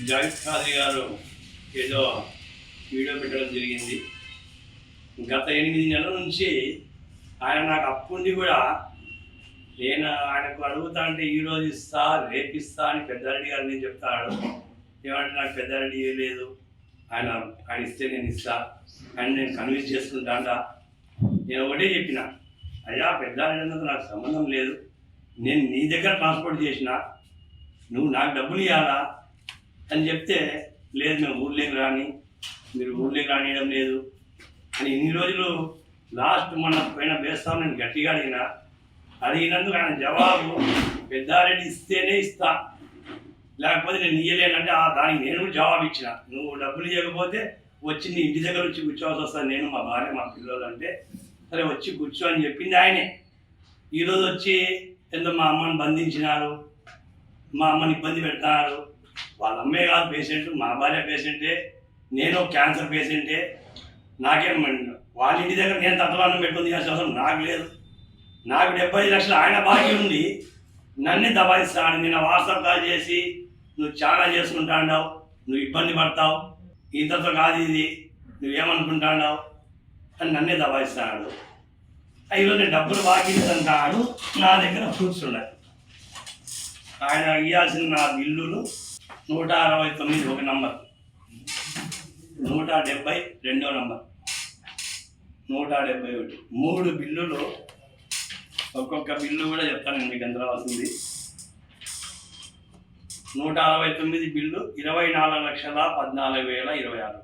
Zayed khadi గారు ఏదో video పెట్టడం జరిగింది. గత 8 నెలల నుంచి ఆయన నాకు అప్పుండి కూడా నేను ఆయనకు అడుగుతా అంటే ఈరోజు ఇస్తా రేపు ఇస్తా అని పెద్దారెడ్డి గారు నేను చెప్తాడు. ఏమంటే నాకు పెద్దారెడ్డి ఇవ్వలేదు, ఆయన ఇస్తే నేను ఇస్తా అని నేను కన్విన్స్ చేసుకుంటాడా. నేను ఒకటే చెప్పిన, అయ్యా పెద్దారెడ్డి అన్నది నాకు సంబంధం లేదు, నేను నీ దగ్గర ట్రాన్స్పోర్ట్ చేసిన, నువ్వు నాకు డబ్బులు ఇవ్వాలా అని చెప్తే, లేదు మేము ఊర్లోకి రాని, మీరు ఊర్లోకి రానియడం లేదు అని ఇన్ని రోజులు లాస్ట్ మన పైన వేస్తాం నేను గట్టిగా అడిగినందుకు ఆయన జవాబు, పెద్దారెడ్డి ఇస్తేనే ఇస్తా, లేకపోతే నేను ఇయ్యలేనంటే దానికి నేను కూడా జవాబు ఇచ్చిన. నువ్వు డబ్బులు ఇవ్వకపోతే వచ్చి నీ ఇంటి దగ్గర వచ్చి కూర్చోవాల్సి వస్తుంది, నేను మా భార్య మా పిల్లలు అంటే సరే వచ్చి కూర్చో అని చెప్పింది ఆయనే. ఈరోజు వచ్చి ఎంతో మా అమ్మని బంధించినారు, మా అమ్మని ఇబ్బంది పెడతారు. వాళ్ళ అమ్మే కాదు పేషెంట్, మా భార్య పేషెంటే, నేను క్యాన్సర్ పేషెంటే. నాకేం వాళ్ళ ఇంటి దగ్గర నేను తత్వాన్ని పెట్టుకుని అవసరం నాకు లేదు. నాకు 75 లక్షలు ఆయన బాకీ ఉంది, నన్నే దబాయిస్తాడు. నిన్న వాట్సాప్ కాల్ చేసి నువ్వు చాలా చేసుకుంటాడావు, నువ్వు ఇబ్బంది పడతావు, ఇంతతో కాదు ఇది, నువ్వేమనుకుంటాడావు అని నన్నే దబాయిస్తాడు. ఈరోజు నేను డబ్బులు బాకీ లేదంటాడు. నా దగ్గర ప్రూఫ్స్ ఉన్నాయి. ఆయన ఇవ్వాల్సిన నా బిల్లులు 169 ఒక నంబర్, 170 రెండో నంబర్, 171 3 బిల్లులు. ఒక్కొక్క బిల్లు కూడా చెప్తాను మీకు ఎంత రావాల్సింది. 169 బిల్లు 24,14,026 రూపాయలు.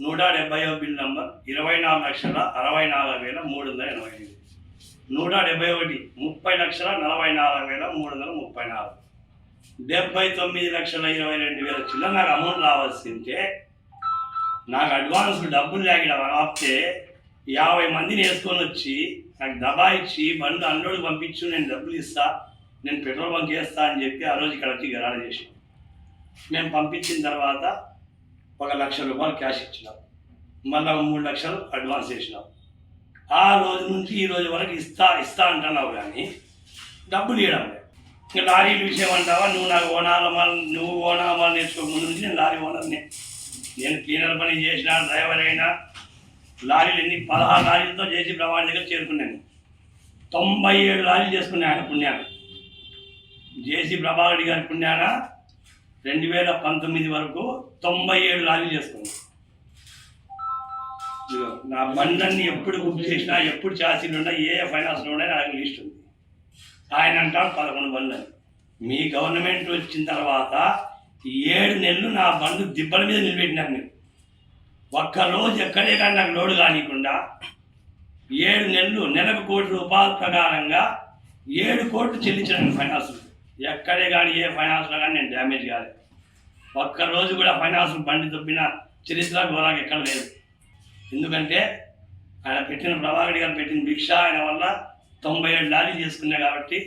170వ బిల్ నంబర్ 24,64,385. 171 30,44,334. 79,22,000 చిల్లర నాకు అమౌంట్ రావాల్సింటే నాకు అడ్వాన్స్ డబ్బులు లేక ఆపితే 50 మందిని వేసుకొని వచ్చి నాకు దబాయిచ్చి బండ్లు అన్లోడ్ పంపించు, నేను డబ్బులు ఇస్తా, నేను పెట్రోల్ బంక్ వేస్తా అని చెప్పి ఆ రోజు ఇక్కడ వచ్చి గరాడ చేసాం. మేము పంపించిన తర్వాత 1,00,000 రూపాయలు క్యాష్ ఇచ్చినాం, మళ్ళీ 3 లక్షలు అడ్వాన్స్ చేసినాం. ఆ రోజు నుంచి ఈ రోజు వరకు ఇస్తా అంటున్నావు కానీ డబ్బులు ఇవ్వడం లేదు. ఇంకా లారీల విషయం అంటావా, నువ్వు నాకు నువ్వు ఓనామాలు నేర్చుకోక ముందు నుంచి నేను లారీ ఓనర్ని. నేను క్లీనర్ పని చేసిన, డ్రైవర్ అయినా, లారీలు 16 లారీలతో జేసీ ప్రభాకర్ దగ్గర చేరుకున్నాను. 97 లారీలు చేసుకున్నాను ఆయన పుణ్యాన. జేసీ ప్రభాకర్ గారి పుణ్యాన 2019 వరకు 97 లారీలు చేసుకున్నాను. నా బండ్లన్నీ ఎప్పుడు బుక్ చేసినా, ఎప్పుడు ఛార్జీలు ఉన్నా, ఏ ఫైనాన్స్లో ఉన్నా నాకు లిస్ట్ ఉంది. ఆయన అంటాడు 11 బండ్లు అని. మీ గవర్నమెంట్ వచ్చిన తర్వాత 7 నెలలు నా బండ్లు దిబ్బల మీద నిలబెట్టినారు. మీరు ఒక్కరోజు ఎక్కడే కానీ నాకు లోడు కానికుండా 7 నెలలు నెలకు ₹1 కోటి ప్రకారంగా 7 కోట్లు చెల్లించాను ఫైనాన్స్. ఎక్కడే కానీ ఏ ఫైనాన్స్లో కానీ నేను డ్యామేజ్ కాలేదు. ఒక్కరోజు కూడా ఫైనాన్స్ బండి దొబ్బిన చరిత్ర ఘోరాగా ఎక్కడ లేదు. ఎందుకంటే ఆయన పెట్టిన ప్రభాకర్ గారు పెట్టిన భిక్ష ఆయన వల్ల 97 లారీలు చేసుకున్నా కాబట్టి,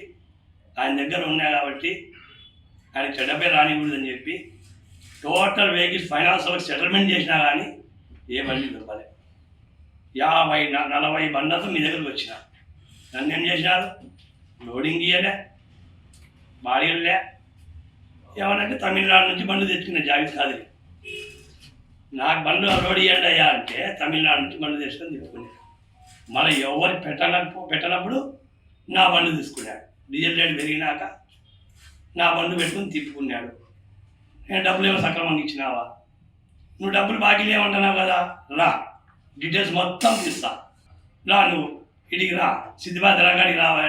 ఆయన దగ్గర ఉన్నాయి కాబట్టి ఆయన చెడ్డపై రానికూడదని చెప్పి టోటల్ వెహికల్స్ ఫైనాన్స్ వాళ్ళకి సెటిల్మెంట్ చేసినా కానీ ఏ బండి దొరకలే. 50-40 బండ్లతో మీ దగ్గరకు వచ్చిన. నన్ను ఏం చేసినారు, లోడింగ్ ఇయ్యలే, బాడీలే. ఏమనంటే తమిళనాడు నుంచి బండ్లు తెచ్చుకున్నా జాగ్రత్త కాదు. నాకు బండ్లు లోడ్ ఇవ్వండి అయ్యా అంటే తమిళనాడు నుంచి బండ్లు తెచ్చుకొని తిప్పుకున్నాను. మళ్ళీ ఎవరు పెట్టనప్పుడు నా బండ్లు తీసుకున్నాడు. డీజిల్ రేట్ పెరిగినాక నా బండ్లు పెట్టుకుని తిప్పుకున్నాడు. నేను డబ్బులు ఏమో సక్రమంగా ఇచ్చినావా, నువ్వు డబ్బులు బాకీ లేమంటున్నావు కదా, రా డీటెయిల్స్ మొత్తం తీస్తా, రా నువ్వు ఇడికి రా, సిద్దిబాద్ రంగాడికి రావా,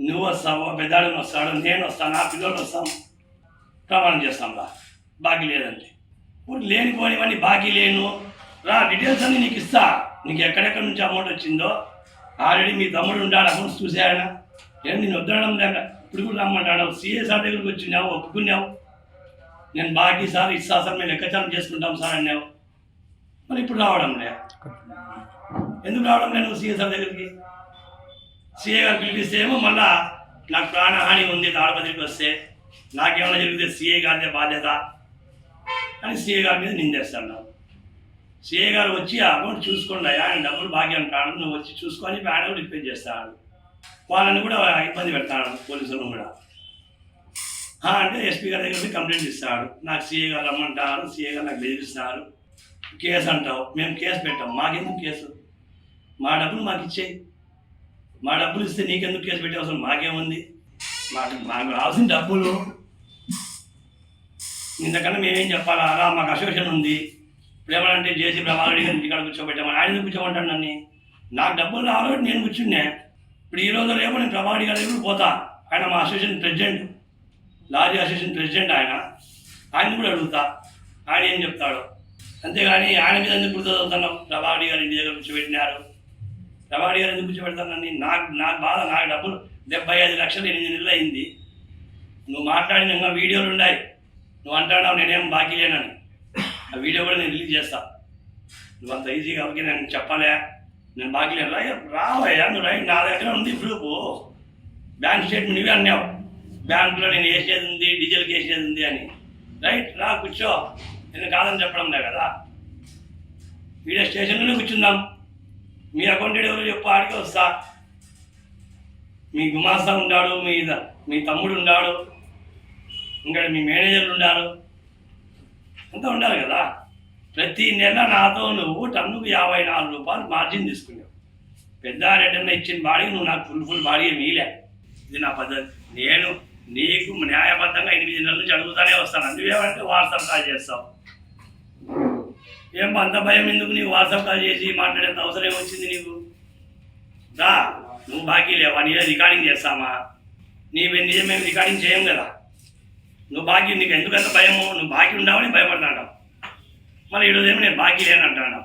నువ్వు వస్తావు, పెద్దాడు వస్తాడు, నేను వస్తాను, నా పిల్లలు వస్తాం, ప్రమాణం చేస్తాం రా, బాకీ లేదంటే. లేనిపోనివన్నీ బాకీ లేను, రా డీటెయిల్స్ అన్నీ నీకు ఇస్తా, నీకు ఎక్కడెక్కడి నుంచి అమౌంట్ వచ్చిందో ఆల్రెడీ మీ తమ్ముడు ఉంటాడు, అకౌంట్స్ చూసాయన. నేను నేను వద్దడం లేక ఇప్పుడు కూడా రమ్మంటాడు. సిఏ సార్ దగ్గరికి వచ్చినావు, ఒప్పుకున్నావు, నేను బాకీ సార్ ఇస్తా సార్, మేము లెక్కచారం చేసుకుంటాం సార్ అన్నావు. మరి ఇప్పుడు రావడం లే, ఎందుకు రావడం లే నువ్వు సిఏ సార్ దగ్గరికి? సిఏ గారు పిలిపిస్తే ఏమో మళ్ళా నాకు ప్రాణహాని ఉంది, తాడపత్రికి వస్తే నాకేమైనా జరిగితే సిఏ గారిదే బాధ్యత అని సిఏ గారి మీద నిందేస్తాను. సిఏ గారు వచ్చి ఆ అకౌంట్ చూసుకోండి, ఆయన డబ్బులు బాకీ అంటాడు, నువ్వు వచ్చి చూసుకొని ఆయన కూడా రిపేర్ చేస్తాడు. వాళ్ళని కూడా ఇబ్బంది పెడతాడు, పోలీసులను కూడా. అంటే ఎస్పీ గారి దగ్గర కంప్లైంట్ ఇస్తాడు, నాకు సీఏ గారు రమ్మంటారు, సీఏ గారు నాకు బెదిరిస్తారు, కేసు అంటావు. మేము కేసు పెట్టాం, మాకెందుకు కేసు? మా డబ్బులు మాకు ఇచ్చేయి, మా డబ్బులు ఇస్తే నీకెందుకు కేసు పెట్టే అవసరం మాకేముంది? మాకు రావాల్సిన డబ్బులు. ఇంతకన్నా మేమేం చెప్పాలా? అలా మాకు అసోసియేషన్ ఉంది, ఇప్పుడు ఏమనంటే జేసీ ప్రభాకర్ గారి ఇంటికాడ కూర్చోబెట్టామని ఆయన కూర్చోమంటాడు నన్ను. నాకు డబ్బులు రావాలి, నేను కూర్చున్నా. ఇప్పుడు ఈ రోజు రేపు నేను ప్రభాకర్ గారి దగ్గర పోతా, ఆయన మా association president, lorry association president ఆయన కూడా అడుగుతా, ఆయన ఏం చెప్తాడు. అంతేగాని ఆయన మీద ఎందుకు గుర్తవుతున్నావు? ప్రభాకర్ గారి ఇంటి దగ్గర కూర్చోబెట్టినారు, ప్రభాకర్ గారు ఎందుకు కూర్చోబెడతానని నాకు బాధ. నాకు డబ్బులు 75 లక్షలు 8 నెలలు అయింది. నువ్వు మాట్లాడిన ఇంకా వీడియోలు ఉన్నాయి, నువ్వు అంటున్నావు నేనేం బాకీ లేనని. ఆ వీడియో కూడా నేను రిలీజ్ చేస్తా. నువ్వు అంత ఈజీ కాబట్టి నేను చెప్పాలే నేను బాకీ లేను. రావయ్యా నువ్వు రైట్, నా దగ్గర ఉంది ప్రూఫ్, బ్యాంక్ స్టేట్మెంట్ నువ్వే అన్నావు, బ్యాంకులో నేను వేసేది ఉంది, డీజిల్కి వేసేది ఉంది అని. రైట్, రా కూర్చో, నేను కాదని చెప్పడం లే కదా. వీడియో స్టేషన్లోనే కూర్చుందాం, మీ అకౌంటెంట్ ఎవరు చెప్పు, ఆడికి వస్తా. మీ గుమాస్తా ఉన్నాడు, మీ తమ్ముడు ఉన్నాడు, ఇంకా మీ మేనేజర్లు ఉన్నారు, అంతా ఉండాలి కదా. ప్రతి నెల నాతో నువ్వు టన్నుకు 54 రూపాయలు మార్జిన్ తీసుకున్నావు. పెద్ద రెడ్డన్న ఇచ్చిన బాడీకి నువ్వు నాకు ఫుల్ బాడీ మీలే. ఇది నా పద్ధతి. నేను నీకు న్యాయబద్ధంగా 8 నెలల నుంచి అడుగుతానే వస్తాను. నువ్వేమంటే వాట్సాప్ కాల్ చేస్తావు. ఏం అంత భయం ఎందుకు? నీకు వాట్సాప్ కాల్ చేసి మాట్లాడేంత అవసరం ఏమొచ్చింది నీకు? రా, నువ్వు బాకీ లేవా? నీదే రికార్డింగ్ చేస్తామా? నిజం మేము రికార్డింగ్ చేయం కదా. నువ్వు బాకీ, నీకు ఎందుకంత భయము? నువ్వు బాకీ ఉండవని భయపడతావు. మళ్ళీ ఈరోజు ఏమో నేను బాకీ లేని అంటాను.